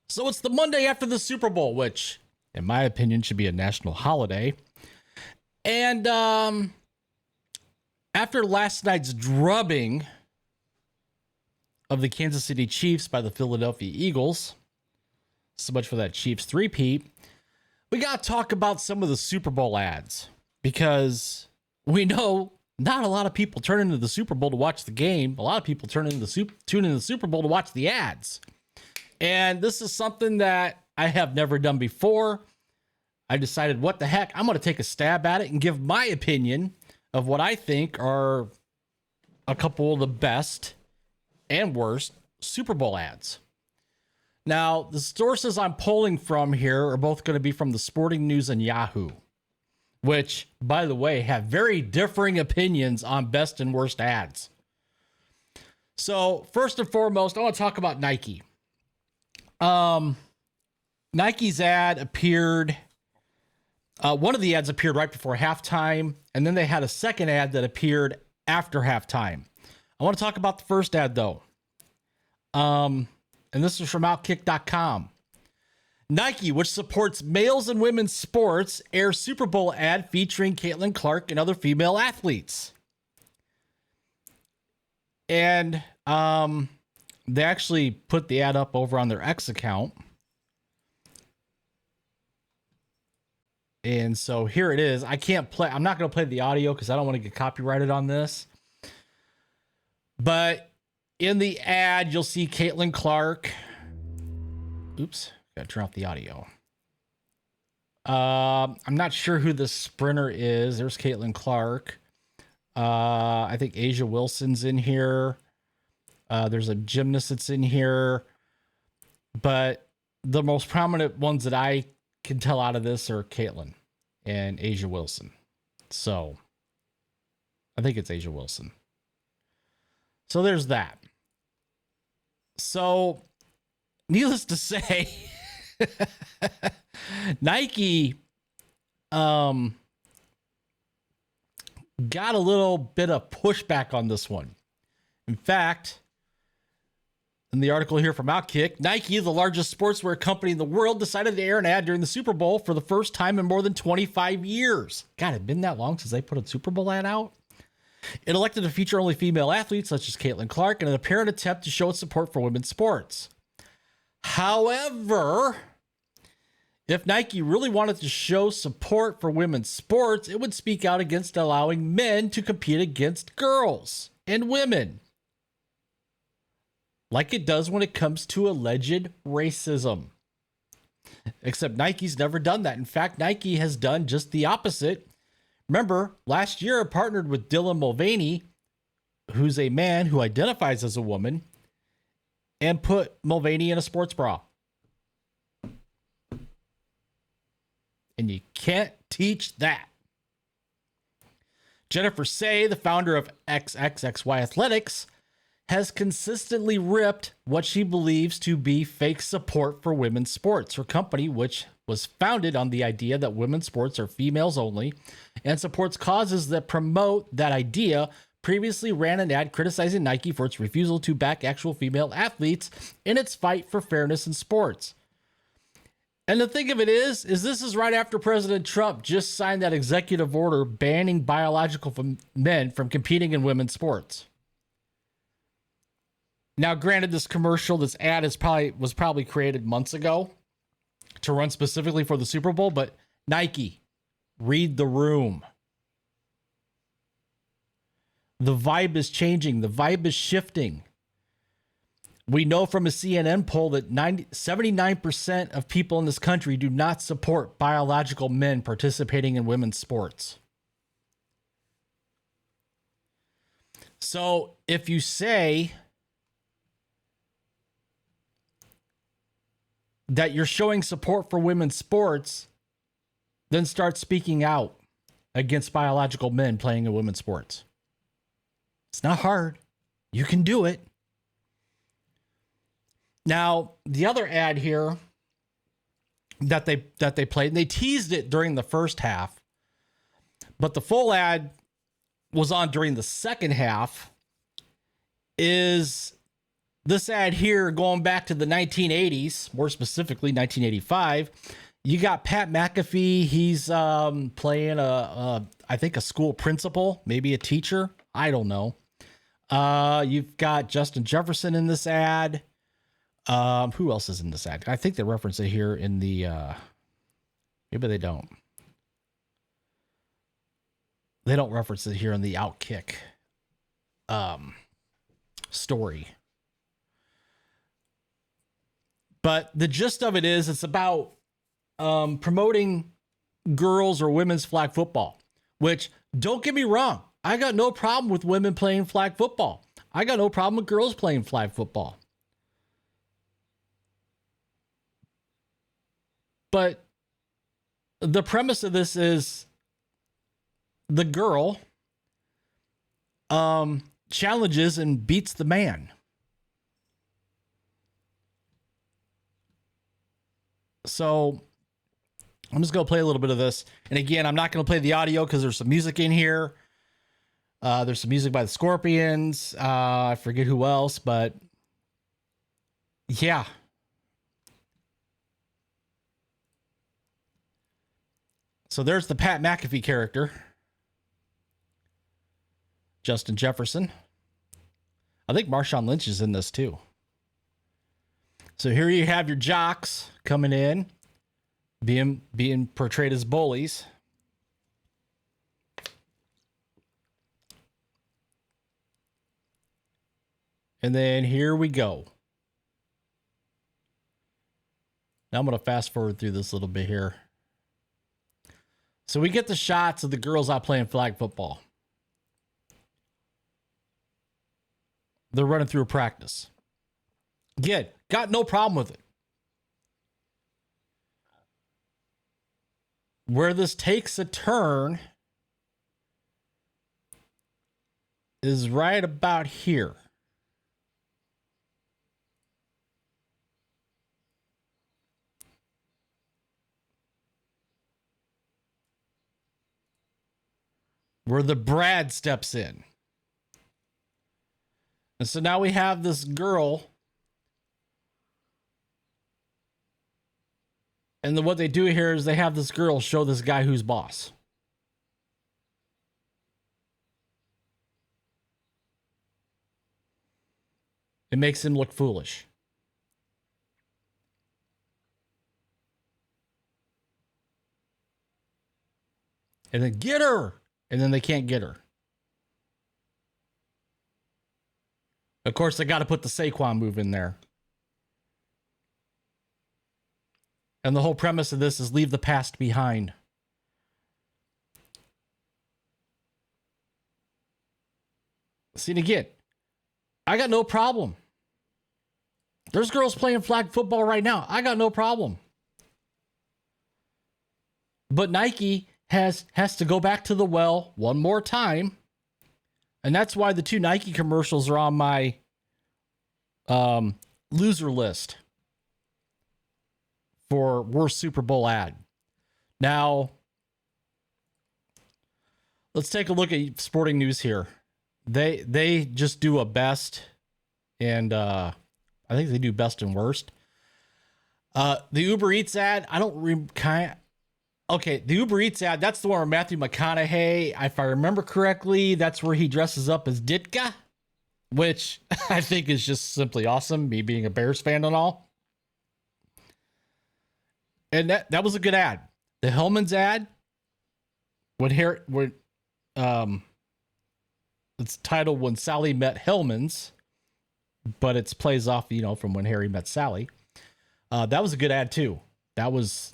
So it's the Monday after the Super Bowl, which, in my opinion, should be a national holiday. And after last night's drubbing of the Kansas City Chiefs by the Philadelphia Eagles, so much for that Chiefs three-peat, we got to talk about some of the Super Bowl ads because we know not a lot of people turn into the Super Bowl to watch the game. A lot of people tune into the Super Bowl to watch the ads. And this is something that I have never done before. I decided, what the heck, I'm going to take a stab at it and give my opinion of what I think are a couple of the best and worst Super Bowl ads. Now, the sources I'm pulling from here are both going to be from the Sporting News and Yahoo, which, by the way, have very differing opinions on best and worst ads. So, first and foremost, I want to talk about Nike. Nike's ad appeared, one of the ads appeared right before halftime, and then they had a second ad that appeared after halftime. I want to talk about the first ad, though. And this is from Outkick.com. Nike, which supports males and women's sports, airs Super Bowl ad featuring Caitlin Clark and other female athletes. And they actually put the ad up over on their X account. And so here it is. I'm not going to play the audio because I don't want to get copyrighted on this. But in the ad, you'll see Caitlin Clark. Oops, got to turn off the audio. I'm not sure who the sprinter is. There's Caitlin Clark. I think Asia Wilson's in here. There's a gymnast that's in here. But the most prominent ones that I can tell out of this are Caitlin and Asia Wilson. So I think it's Asia Wilson. So there's that. So needless to say, Nike got a little bit of pushback on this one. In fact, in the article here from Outkick, Nike, the largest sportswear company in the world, decided to air an ad during the Super Bowl for the first time in more than 25 years. God, it's been that long since they put a Super Bowl ad out. It elected to feature only female athletes such as Caitlin Clark in an apparent attempt to show its support for women's sports. However, if Nike really wanted to show support for women's sports, it would speak out against allowing men to compete against girls and women, like it does when it comes to alleged racism. Except Nike's never done that. In fact, Nike has done just the opposite. Remember, last year it partnered with Dylan Mulvaney, who's a man who identifies as a woman, and put Mulvaney in a sports bra. And you can't teach that. Jennifer Say, the founder of XXXY Athletics, has consistently ripped what she believes to be fake support for women's sports. Her company, which was founded on the idea that women's sports are females only and supports causes that promote that idea, previously ran an ad criticizing Nike for its refusal to back actual female athletes in its fight for fairness in sports. And the thing of it is this is right after President Trump just signed that executive order banning biological men from competing in women's sports. Now, granted, this ad was probably created months ago to run specifically for the Super Bowl, but Nike, read the room. The vibe is changing. The vibe is shifting. We know from a CNN poll that 79% of people in this country do not support biological men participating in women's sports. So if you say that you're showing support for women's sports, then start speaking out against biological men playing in women's sports. It's not hard. You can do it. Now, the other ad here that they played, and they teased it during the first half, but the full ad was on during the second half, is this ad here going back to the 1980s, more specifically 1985. You got Pat McAfee. He's playing I think a school principal, maybe a teacher. I don't know. You've got Justin Jefferson in this ad. Who else is in this ad? I think they reference it here in the, maybe they don't. They don't reference it here in the Outkick story. But the gist of it is it's about promoting girls or women's flag football, which, don't get me wrong, I got no problem with women playing flag football. I got no problem with girls playing flag football. But the premise of this is the girl challenges and beats the man. So I'm just going to play a little bit of this. And again, I'm not going to play the audio because there's some music in here. There's some music by the Scorpions. I forget who else, but yeah. So there's the Pat McAfee character. Justin Jefferson. I think Marshawn Lynch is in this too. So here you have your jocks coming in, being portrayed as bullies. And then here we go. Now I'm going to fast forward through this a little bit here. So we get the shots of the girls out playing flag football. They're running through a practice. Again, got no problem with it. Where this takes a turn is right about here. Where the Brad steps in. And so now we have this girl. And then what they do here is they have this girl show this guy who's boss. It makes him look foolish. And then get her. And then they can't get her. Of course, they got to put the Saquon move in there. And the whole premise of this is leave the past behind. See, and again, I got no problem. There's girls playing flag football right now. I got no problem. But Nike has to go back to the well one more time. And that's why the two Nike commercials are on my loser list for worst Super Bowl ad. Now, let's take a look at sporting news here. They just do a best, and I think they do best and worst. The Uber Eats ad, I don't okay, the Uber Eats ad, that's the one where Matthew McConaughey, if I remember correctly, that's where he dresses up as Ditka, which I think is just simply awesome, me being a Bears fan and all. And that was a good ad. The Hellman's ad, it's titled When Sally Met Hellman's, but it plays off, from When Harry Met Sally. That was a good ad too. That was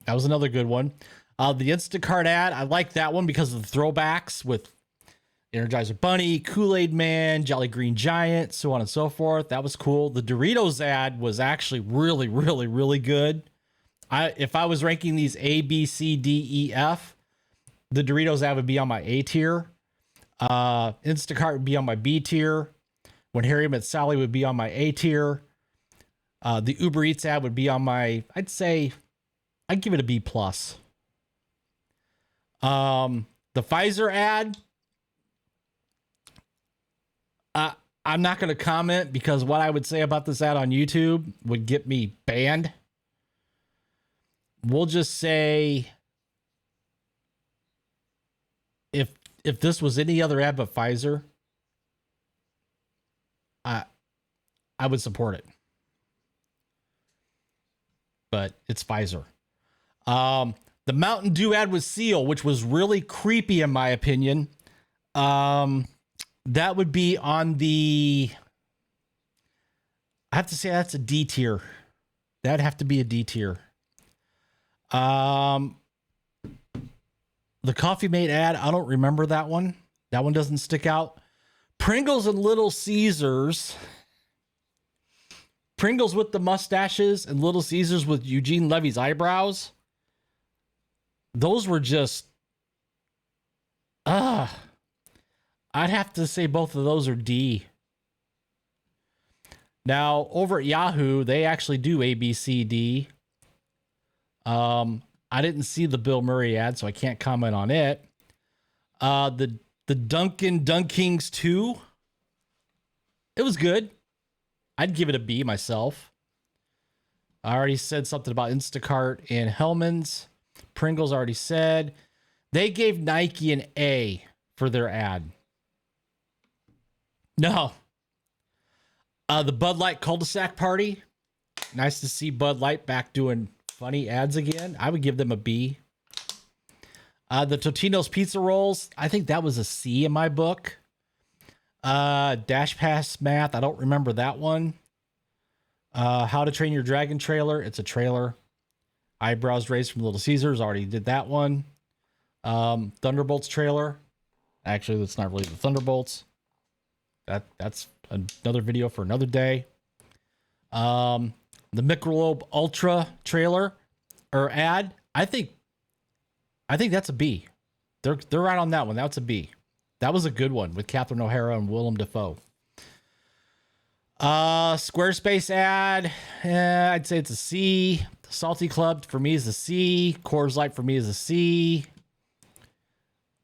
another good one. The Instacart ad, I like that one because of the throwbacks with Energizer Bunny, Kool-Aid Man, Jolly Green Giant, so on and so forth. That was cool. The Doritos ad was actually really, really, really good. If I was ranking these A, B, C, D, E, F, the Doritos ad would be on my A tier. Instacart would be on my B tier. When Harry Met Sally would be on my A tier. The Uber Eats ad would be on my, I'd give it a B plus. The Pfizer ad, I'm not going to comment because what I would say about this ad on YouTube would get me banned. We'll just say if this was any other ad but Pfizer, I would support it. But it's Pfizer. The Mountain Dew ad was Seal, which was really creepy in my opinion. That would be on the, I have to say that's a D tier. That'd have to be a D tier. The Coffee Mate ad, I don't remember that one. That one doesn't stick out. Pringles and Little Caesars. Pringles with the mustaches and Little Caesars with Eugene Levy's eyebrows. Those were just, I'd have to say both of those are D. Now, over at Yahoo, they actually do A, B, C, D. I didn't see the Bill Murray ad, so I can't comment on it. The Dunkin' Dunkings 2, it was good. I'd give it a B myself. I already said something about Instacart and Hellman's. Pringles already said. They gave Nike an A for their ad. No. The Bud Light cul-de-sac party. Nice to see Bud Light back doing funny ads again. I would give them a B. The Totino's pizza rolls. I think that was a C in my book. Dash Pass Math. I don't remember that one. How to Train Your Dragon trailer. It's a trailer. Eyebrows raised from Little Caesars. Already did that one. Thunderbolts trailer. Actually, that's not really the Thunderbolts. That's another video for another day. The Michelob Ultra trailer or ad. I think that's a B. They're right on that one. That's a B. That was a good one with Catherine O'Hara and Willem Dafoe. Squarespace ad. I'd say it's a C. Salty Club for me is a C. Coors Light for me is a C.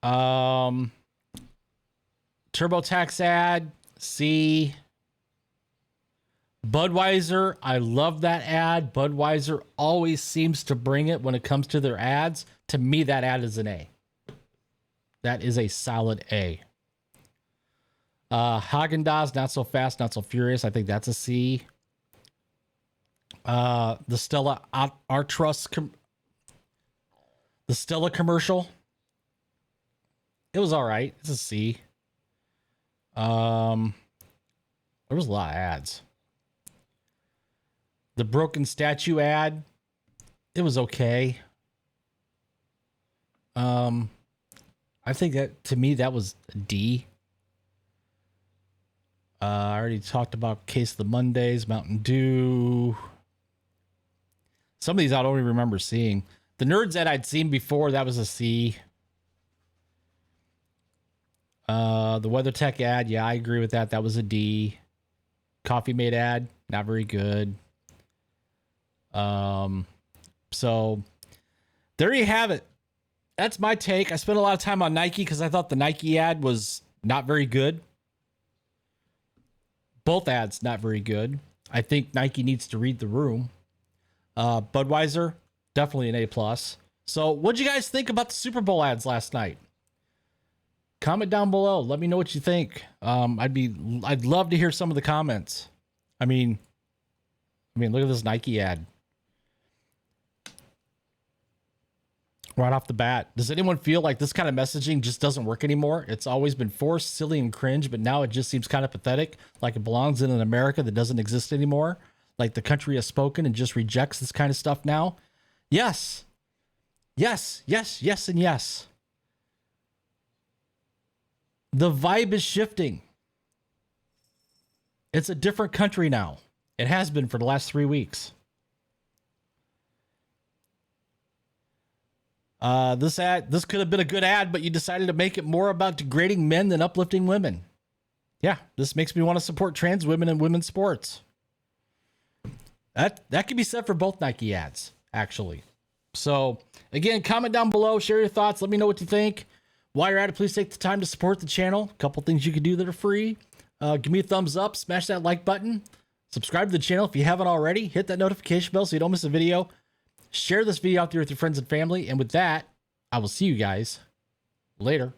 TurboTax ad, C. Budweiser, I love that ad. Budweiser always seems to bring it when it comes to their ads. To me, that ad is an A. That is a solid A. Haagen-Dazs, Not So Fast, Not So Furious. I think that's a C. The Stella Artois, the Stella commercial. It was all right. It's a C. There was a lot of ads. The Broken Statue ad. It was okay. I think that to me that was a D. I already talked about Case of the Mondays, Mountain Dew. Some of these I don't even remember seeing. The Nerds ad I'd seen before, that was a C. The WeatherTech ad, yeah, I agree with that. That was a D. Coffee Mate ad, not very good. So there you have it. That's my take. I spent a lot of time on Nike because I thought the Nike ad was not very good. Both ads, not very good. I think Nike needs to read the room. Budweiser, definitely an A+. So what'd you guys think about the Super Bowl ads last night? Comment down below. Let me know what you think. I'd love to hear some of the comments. I mean, look at this Nike ad. Right off the bat. Does anyone feel like this kind of messaging just doesn't work anymore? It's always been forced, silly, and cringe, but now it just seems kind of pathetic, like it belongs in an America that doesn't exist anymore. Like the country has spoken and just rejects this kind of stuff now. Yes. Yes, yes, yes, and yes. The vibe is shifting. It's a different country now. It has been for the last 3 weeks. This could have been a good ad, but you decided to make it more about degrading men than uplifting women. Yeah, this makes me want to support trans women in women's sports. That could be said for both Nike ads, actually. So, again, comment down below, share your thoughts, let me know what you think. While you're at it, please take the time to support the channel. A couple things you can do that are free. Give me a thumbs up, smash that like button, subscribe to the channel if you haven't already, hit that notification bell so you don't miss a video, share this video out there with your friends and family, and with that, I will see you guys later.